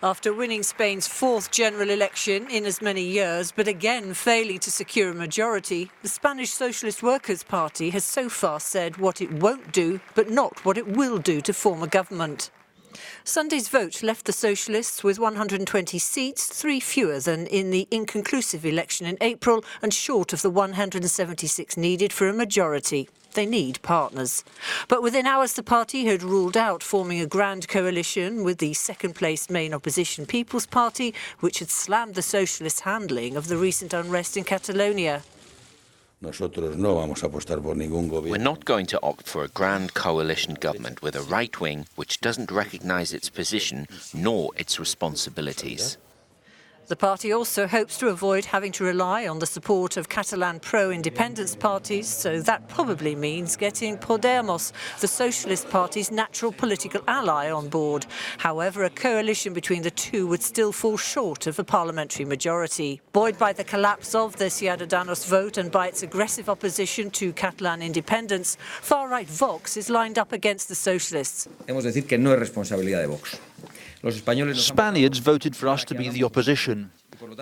After winning Spain's fourth general election in as many years, but again failing to secure a majority, the Spanish Socialist Workers' Party has so far said what it won't do, but not what it will do to form a government. Sunday's vote left the Socialists with 120 seats, 3 fewer than in the inconclusive election in April and short of the 176 needed for a majority. They need partners. But within hours the party had ruled out forming a grand coalition with the second-place main opposition People's Party, which had slammed the Socialists' handling of the recent unrest in Catalonia. We're not going to opt for a grand coalition government with a right wing which doesn't recognise its position nor its responsibilities. The party also hopes to avoid having to rely on the support of Catalan pro-independence parties, so that probably means getting Podemos, the Socialist Party's natural political ally, on board. However, a coalition between the two would still fall short of a parliamentary majority. Buoyed by the collapse of the Ciudadanos vote and by its aggressive opposition to Catalan independence, far-right Vox is lined up against the Socialists. Spaniards voted for us to be the opposition.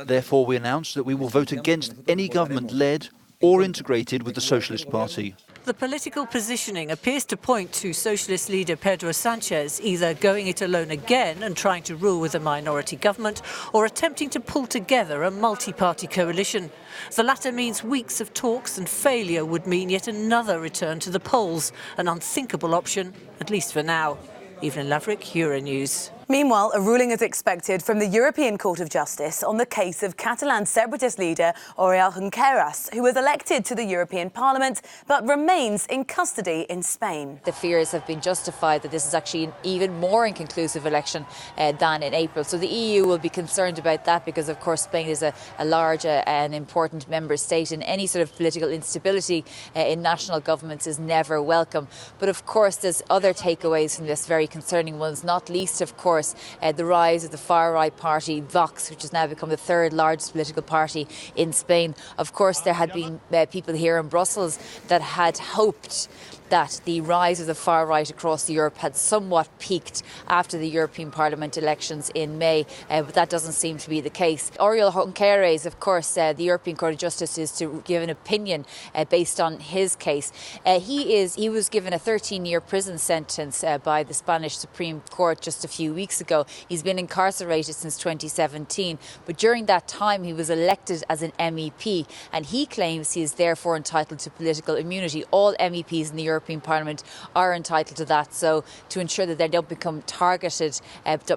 Therefore, we announced that we will vote against any government led or integrated with the Socialist Party. The political positioning appears to point to Socialist leader Pedro Sánchez either going it alone again and trying to rule with a minority government or attempting to pull together a multi-party coalition. The latter means weeks of talks, and failure would mean yet another return to the polls, an unthinkable option, at least for now. Evelyn Laverick, Euronews. Meanwhile, a ruling is expected from the European Court of Justice on the case of Catalan separatist leader Oriol Junqueras, who was elected to the European Parliament but remains in custody in Spain. The fears have been justified that this is actually an even more inconclusive election than in April. So the EU will be concerned about that because, of course, Spain is a large and important member state, and any sort of political instability in national governments is never welcome. But, of course, there's other takeaways from this, very concerning ones, not least, of course, the rise of the far-right party Vox, which has now become the third largest political party in Spain. Of course, there had been people here in Brussels that had hoped that the rise of the far right across Europe had somewhat peaked after the European Parliament elections in May, but that doesn't seem to be the case. Oriol Junqueras, of course, the European Court of Justice is to give an opinion based on his case. He was given a 13-year prison sentence by the Spanish Supreme Court just a few weeks ago. He's been incarcerated since 2017, but during that time he was elected as an MEP, and he claims he is therefore entitled to political immunity. All MEPs in the European Parliament are entitled to that, so to ensure that they don't become targeted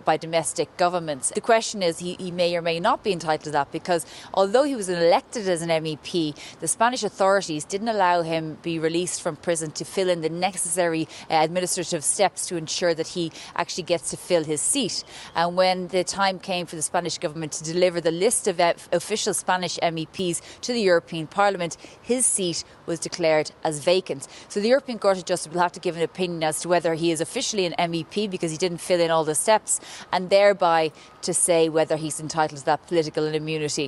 by domestic governments. The question is, he may or may not be entitled to that, because although he was elected as an MEP, the Spanish authorities didn't allow him be released from prison to fill in the necessary administrative steps to ensure that he actually gets to fill his seat. And when the time came for the Spanish government to deliver the list of official Spanish MEPs to the European Parliament, his seat was declared as vacant. So the European Court of Justice will have to give an opinion as to whether he is officially an MEP because he didn't fill in all the steps, and thereby to say whether he's entitled to that political immunity.